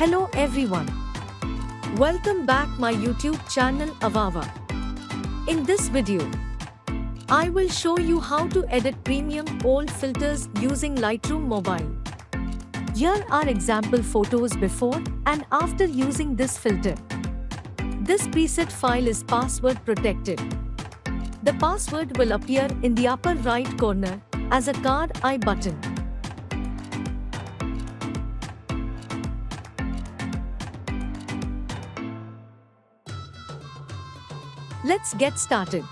Hello everyone. Welcome back my YouTube channel AVAWA. In this video, I will show you how to edit premium old filters using Lightroom Mobile. Here are example photos before and after using this filter. This preset file is password protected. The password will appear in the upper right corner as a card eye button. Let's get started.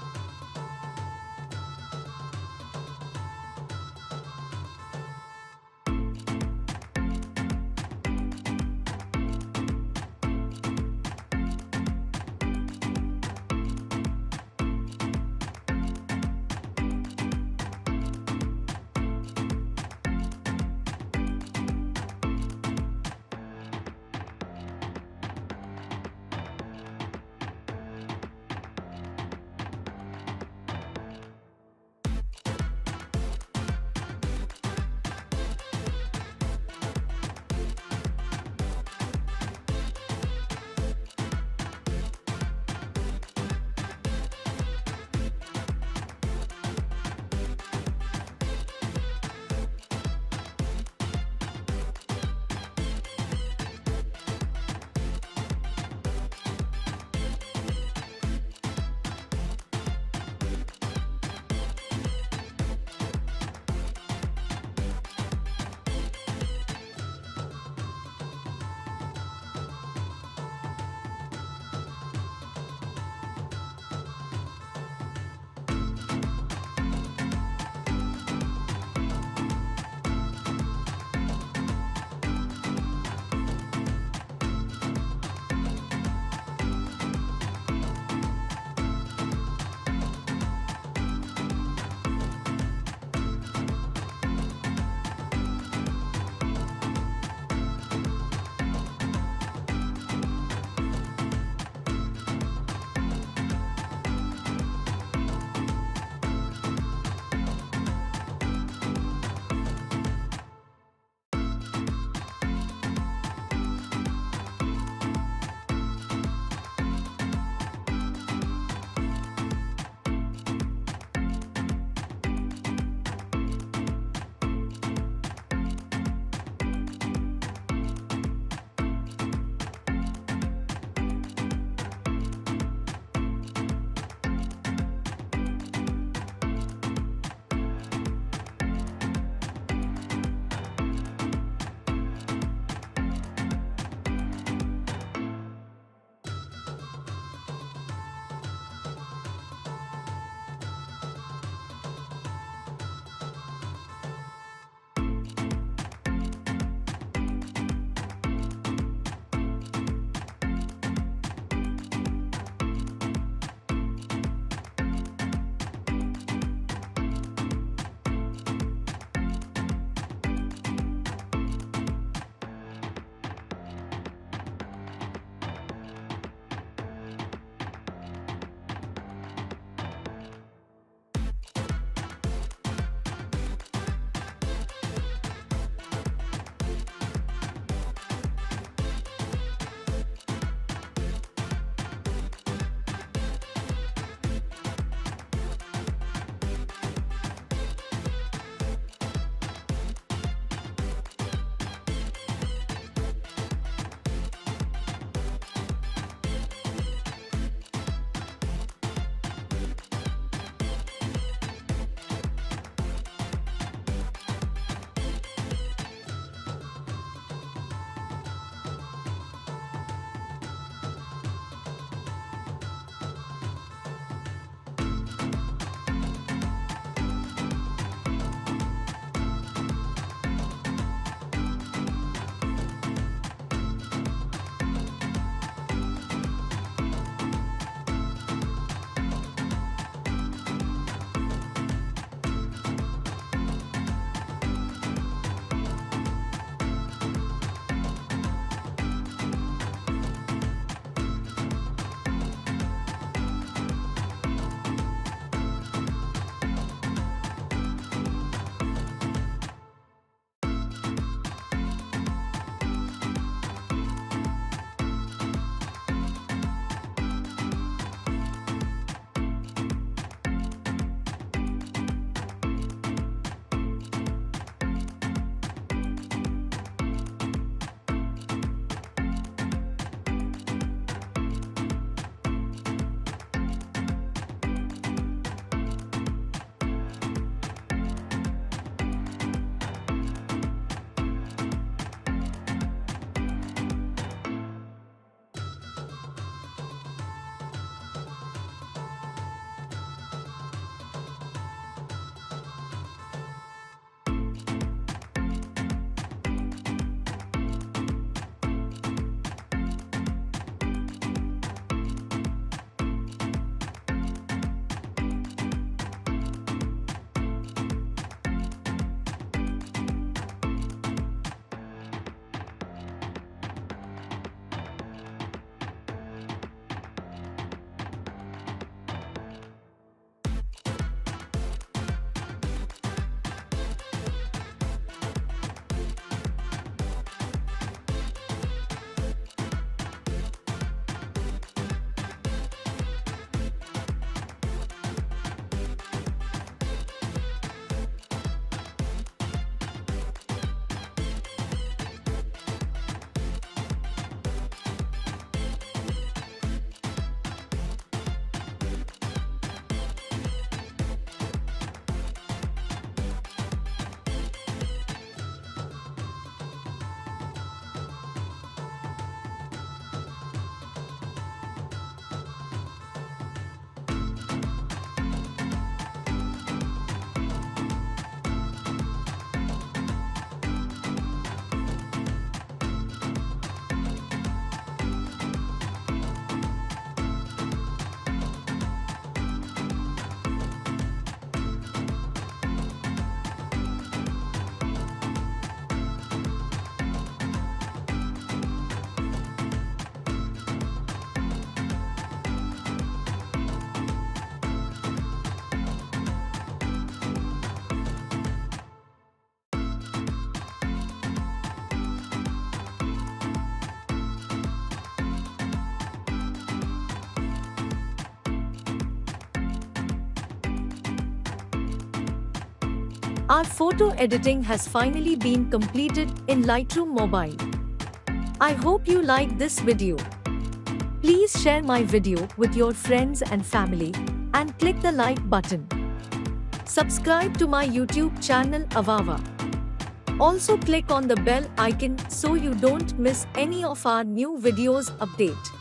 Our photo editing has finally been completed in Lightroom Mobile. I hope you liked this video. Please share my video with your friends and family and click the like button. Subscribe to my YouTube channel AVAWA. Also click on the bell icon so you don't miss any of our new videos update.